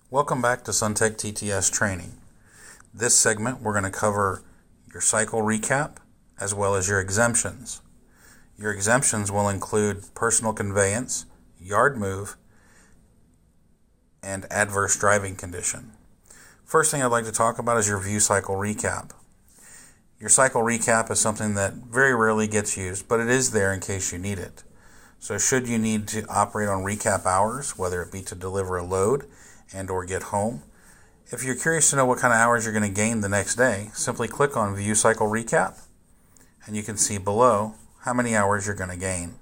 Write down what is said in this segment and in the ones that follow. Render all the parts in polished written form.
Welcome back to Suntech TTS training. This segment we're going to cover your cycle recap as well as your exemptions. Your exemptions will include personal conveyance, yard move, and adverse driving condition. First thing I'd like to talk about is your view cycle recap. Your cycle recap is something that very rarely gets used, but it is there in case you need it. So should you need to operate on recap hours, whether it be to deliver a load and or get home, if you're curious to know what kind of hours you're going to gain the next day, simply click on View Cycle Recap and you can see below how many hours you're going to gain.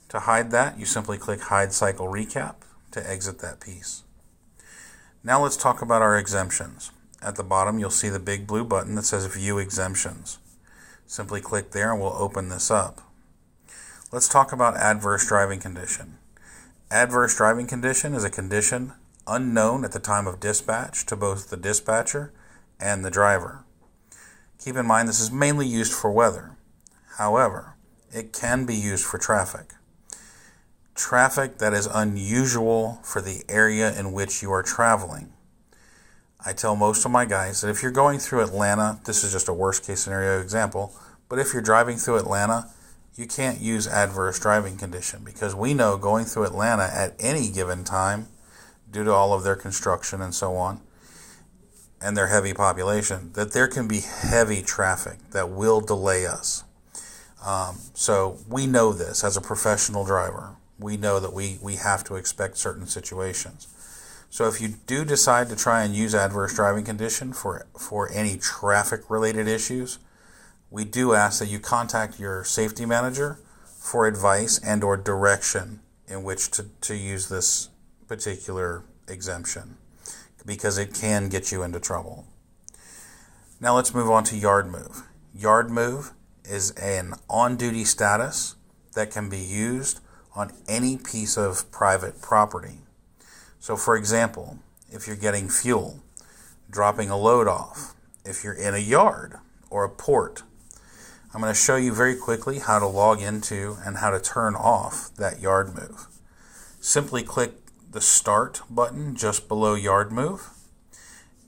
To hide that, you simply click Hide Cycle Recap to exit that piece. Now let's talk about our exemptions. At the bottom you'll see the big blue button that says View Exemptions. Simply click there and we'll open this up. Let's talk about adverse driving condition. Adverse driving condition is a condition unknown at the time of dispatch to both the dispatcher and the driver. Keep in mind this is mainly used for weather. However, it can be used for traffic. Traffic that is unusual for the area in which you are traveling. I tell most of my guys that if you're going through Atlanta, this is just a worst case scenario example, but if you're driving through Atlanta, you can't use adverse driving condition because we know going through Atlanta at any given time, due to all of their construction and so on, and their heavy population, that there can be heavy traffic that will delay us. So we know this as a professional driver. We know that we have to expect certain situations. So if you do decide to try and use adverse driving condition for any traffic related issues, we do ask that you contact your safety manager for advice and or direction in which to use this particular exemption because it can get you into trouble. Now let's move on to yard move. Yard move is an on-duty status that can be used on any piece of private property. So for example, if you're getting fuel, dropping a load off, if you're in a yard or a port, I'm going to show you very quickly how to log into and how to turn off that yard move. Simply click the Start button just below yard move,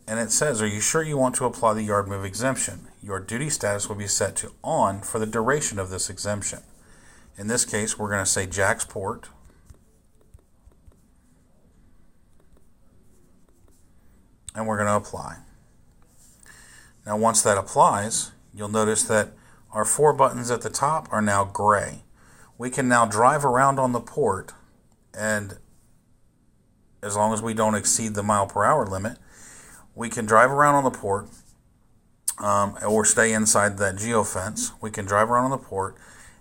and it says, are you sure you want to apply the yard move exemption? Your duty status will be set to on for the duration of this exemption. In this case, we're going to say Jack's Port, and we're going to apply. Now once that applies, you'll notice that our 4 buttons at the top are now gray. We can now drive around on the port, and as long as we don't exceed the mile per hour limit, we can drive around on the port or stay inside that geofence. We can drive around on the port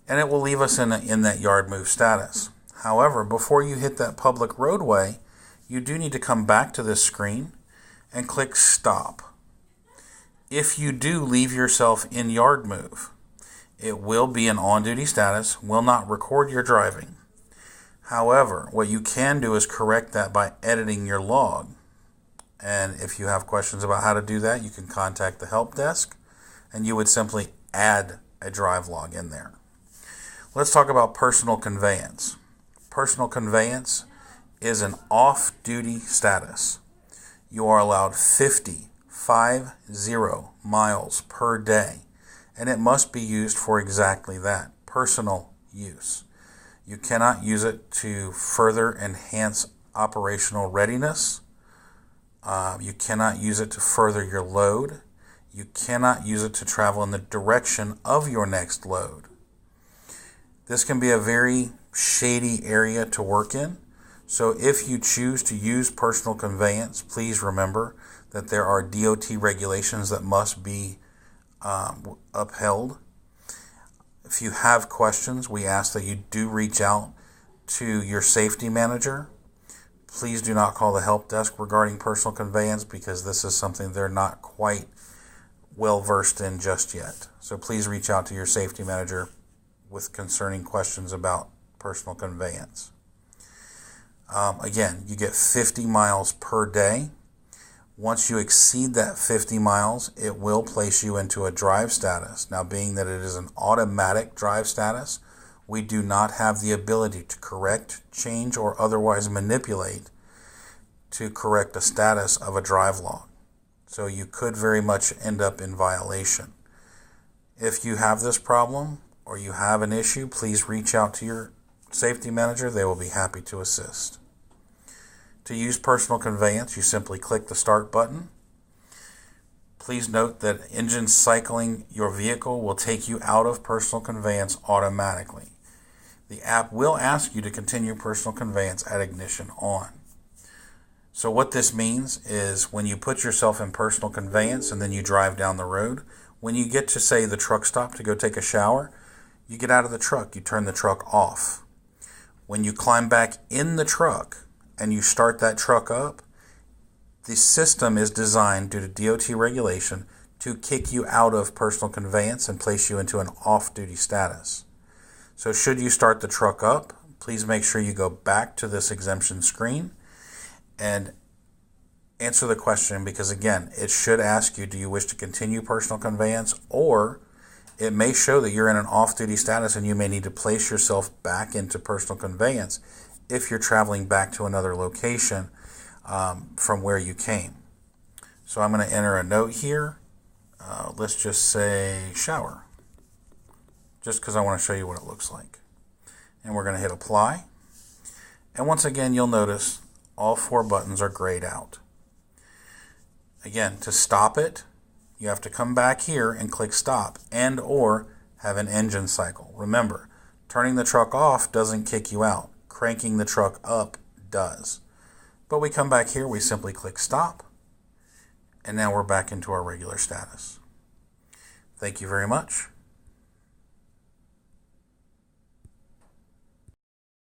and it will leave us in that yard move status. However, before you hit that public roadway, you do need to come back to this screen and click Stop. If you do leave yourself in yard move, it will be an on-duty status, will not record your driving. However, what you can do is correct that by editing your log. And if you have questions about how to do that, you can contact the help desk, and you would simply add a drive log in there. Let's talk about personal conveyance. Personal conveyance is an off-duty status. You are allowed 50 miles per day. And it must be used for exactly that, personal use. You cannot use it to further enhance operational readiness. You cannot use it to further your load. You cannot use it to travel in the direction of your next load. This can be a very shady area to work in. So if you choose to use personal conveyance, please remember that there are DOT regulations that must be upheld. If you have questions, we ask that you do reach out to your safety manager. Please do not call the help desk regarding personal conveyance because this is something they're not quite well versed in just yet. So please reach out to your safety manager with concerning questions about personal conveyance. Again, you get 50 miles per day. Once you exceed that 50 miles, it will place you into a drive status. Now, being that it is an automatic drive status, we do not have the ability to correct, change, or otherwise manipulate to correct the status of a drive log. So you could very much end up in violation. If you have this problem or you have an issue, please reach out to your safety manager. They will be happy to assist. To use personal conveyance, you simply click the start button. Please note that engine cycling your vehicle will take you out of personal conveyance automatically. The app will ask you to continue personal conveyance at ignition on. So what this means is when you put yourself in personal conveyance and then you drive down the road, when you get to, say, the truck stop to go take a shower, you get out of the truck, you turn the truck off. When you climb back in the truck and you start that truck up, the system is designed due to DOT regulation to kick you out of personal conveyance and place you into an off-duty status. So should you start the truck up, please make sure you go back to this exemption screen and answer the question, because again, it should ask you, do you wish to continue personal conveyance, or it may show that you're in an off-duty status and you may need to place yourself back into personal conveyance if you're traveling back to another location from where you came. So I'm going to enter a note here. Let's just say shower, just because I want to show you what it looks like. And we're going to hit apply. And once again, you'll notice all 4 buttons are grayed out. Again, to stop it, you have to come back here and click stop and or have an engine cycle. Remember, turning the truck off doesn't kick you out. Cranking the truck up does. But we come back here, we simply click stop, and now we're back into our regular status. Thank you very much.